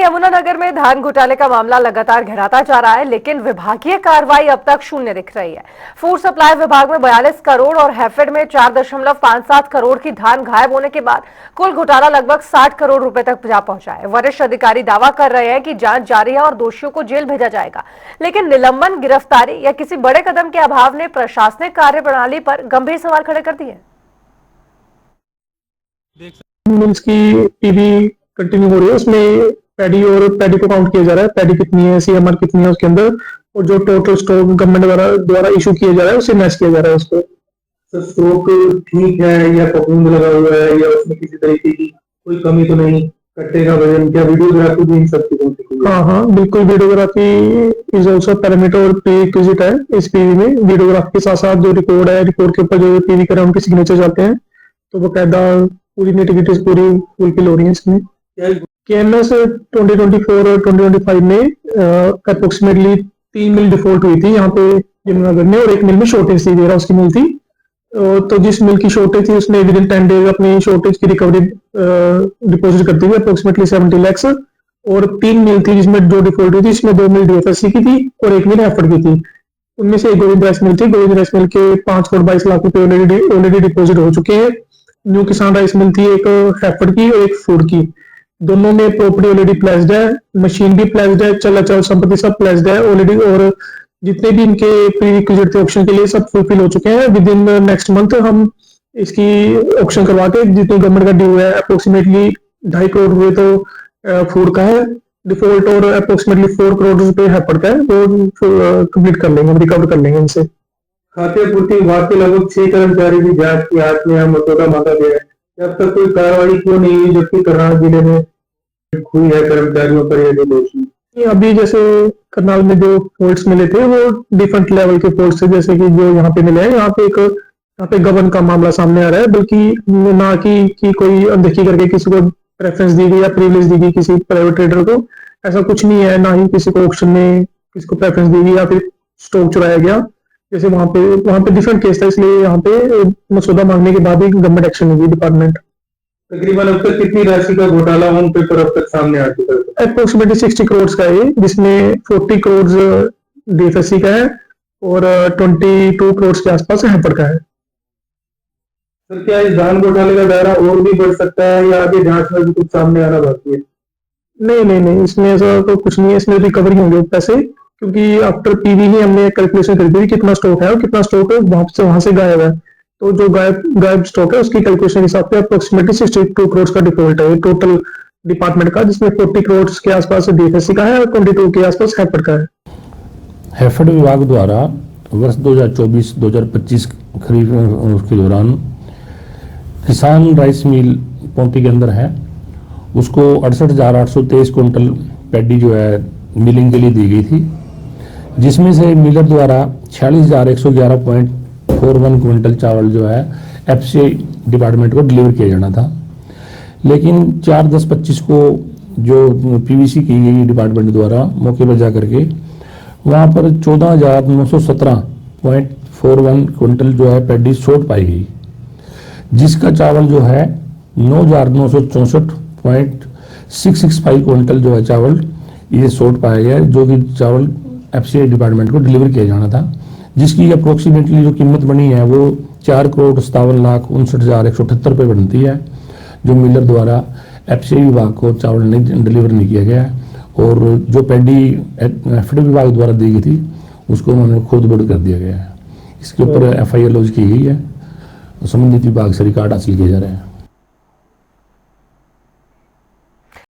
यमुनानगर में धान घोटाले का मामला लगातार गहराता जा रहा है, लेकिन विभागीय कार्रवाई अब तक शून्य दिख रही है। फूड सप्लाई विभाग में 42 करोड़ और हैफेड में 4.57 करोड़ की धान गायब होने के बाद कुल घोटाला लगभग 60 करोड़ रुपए तक जा पहुंचा है। वरिष्ठ अधिकारी दावा कर रहे हैं कि जांच जारी है और दोषियों को जेल भेजा जाएगा, लेकिन निलंबन, गिरफ्तारी या किसी बड़े कदम के अभाव ने प्रशासनिक कार्य प्रणाली पर गंभीर सवाल खड़े कर दिए। मिल्स की पीवी कंटिन्यू हो रही है, उसमें पैडी को काउंट किया जा रहा है, पैडी कितनी है, सीएमआर कितनी है उसके अंदर, और जो टोटल स्टॉक गवर्नमेंट द्वारा इशू किया जा रहा है उसे मैच किया जा रहा है उसको। सर स्टॉक ठीक है या पपूंद लगा हुआ है या उसमें किसी तरीके की कोई कमी तो नहीं, कट्टे का वजन, क्या वीडियोग्राफी भी इन सब चीजों की? हाँ, बिल्कुल। वीडियोग्राफी इज ऑल्सो पैरामीटर और प्रीरिक्विजिट है इस पीवी में। वीडियोग्राफी के साथ साथ जो रिकॉर्ड है, रिकॉर्ड के ऊपर जो पीवी कर उनके सिग्नेचर जाते हैं, तो वो कायदा पूरी नेटिविटीज पूरी फुलफिल हो रही है इसमें। केएमएस 2024 और 2025 में अप्रोक्सीमेटली 3 मिल डिफॉल्ट हुई थी यहाँ पे यमुनानगर में, और 1 मिल में शॉर्टेज थी, वेयर हाउस की मिल थी। तो जिस मिल की शॉर्टेज थी उसने विद इन 10 डेज अपनी शॉर्टेज की रिकवरी डिपॉजिट करती हुई अप्रोक्सीमेटली 70 लाख, और 3 मिल थी जिसमें जो डिफॉल्ट हुई थी, इसमें 2 मिल डीएफएससी की थी और 1 मिल हैफेड की थी। उनमें से एक गोविंद राइस मिल थी। गोविंद राइस मिल के 5 करोड़ 22 लाख रुपए ऑलरेडी डिपॉजिट हो चुके हैं। न्यू किसान राइस मिल थी एक हैफेड की और एक फूड की। दोनों में प्रॉपर्टी ऑलरेडी प्लेस्ड है, मशीन भी प्लेस्ड है, चल अचल संपत्ति सब प्लेस्ड है ऑलरेडी, और जितने भी इनके प्रीरिक्विजिट थे ऑप्शन के लिए सब फुलफिल हो चुके हैं। विद इन नेक्स्ट मंथ हम इसकी ऑप्शन करवा के जितनी गवर्नमेंट का ड्यू है अप्रोक्सीमेटली 2.5 करोड़ रुपए तो फूड का है डिफॉल्ट, और अप्रोक्सीमेटली 4 करोड़ रुपए हैफेड का है, वो कंप्लीट कर लेंगे, रिकवर कर लेंगे इनसे। खाद्य पूर्ति विभाग के लगभग 6 कर्मचारी की जांच की हाथ में मसौदा मांगा गया है, अब तक कोई कार्रवाई क्यों नहीं हुई, जबकि करनाल जिले में हुई है कर्मचारियों पर यह दोषी? अभी जैसे करनाल में जो फॉल्ट्स मिले थे वो डिफरेंट लेवल के फॉल्ट्स थे, जैसे कि जो यहाँ पे मिले हैं, यहाँ पे गबन का मामला सामने आ रहा है, बल्कि ना कि कोई अनदेखी करके किसी को प्रेफरेंस दी गई या प्रिविलेज दी गई किसी प्राइवेट ट्रेडर को, ऐसा कुछ नहीं है। ना ही किसी को ऑप्शन में किसी को प्रेफरेंस दी गई या फिर स्टॉक चुराया गया, जैसे वहां पे डिफरेंट केस था, इसलिए यहाँ पे मसौदा मांगने के बाद ही गवर्नमेंट एक्शन होगी डिपार्टमेंट। तकरीबन अब तक कितनी राशि का घोटाला ऑन पेपर अब तक सामने आ चुका है? अप्रोक्सीमेटली 60 करोड़ का है, जिसमें 40 करोड़ डीएफएससी का है और 22 करोड़ के आसपास हैफेड का है। सर क्या इस धान घोटाले का दायरा और भी बढ़ सकता है या आगे जांच में भी कुछ सामने आना बाकी है? नहीं, इसमें ऐसा तो कुछ नहीं है। इसमें रिकवरी होंगे पैसे, क्योंकि आफ्टर पीवी ही हमने कैलकुलेशन कर दी कितना स्टॉक है और कितना स्टॉक है वहां से गायब है। तो जो गायब स्टॉक है उसकी कैलकुलेशन के हिसाब से अप्रोक्सीमेटली 62 करोड़ का डिफॉल्ट है टोटल डिपार्टमेंट का, जिसमें 40 करोड़ के आसपास डीएफएससी का है और 22 के आसपास हैफेड का है। हैफेड विभाग द्वारा वर्ष 2024-2025 खरीफ के दौरान किसान राइस मिल पौंटी के अंदर है, उसको 68,823 क्विंटल पैडी जो है मिलिंग के लिए दी गई थी, जिसमें से मिलर द्वारा 46,111.41 क्विंटल चावल जो है एफसीआई डिपार्टमेंट को डिलीवर किया जाना था। लेकिन 4/10/25 को जो पीवीसी की गई डिपार्टमेंट द्वारा मौके पर जा करके वहाँ पर 14,917.41 क्विंटल जो है पैडी शॉर्ट पाई गई, जिसका चावल जो है 9,964.665 क्विंटल जो है चावल ये शॉर्ट पाया गया, जो कि चावल एफसीआई डिपार्टमेंट को डिलीवर किया जाना था, जिसकी अप्रोक्सीमेटली जो कीमत बनी है वो 4,57,59,178 रुपये बनती है, जो मिलर द्वारा एफसीआई विभाग को चावल नहीं डिलीवर नहीं किया गया है। और जो पैडी हैफेड विभाग द्वारा दी गई थी उसको उन्होंने खुद बोर्ड कर दिया गया है। इसके ऊपर एफआईआर लॉन्च की गई है, संबंधित विभाग से रिकॉर्ड हासिल किए जा रहे हैं।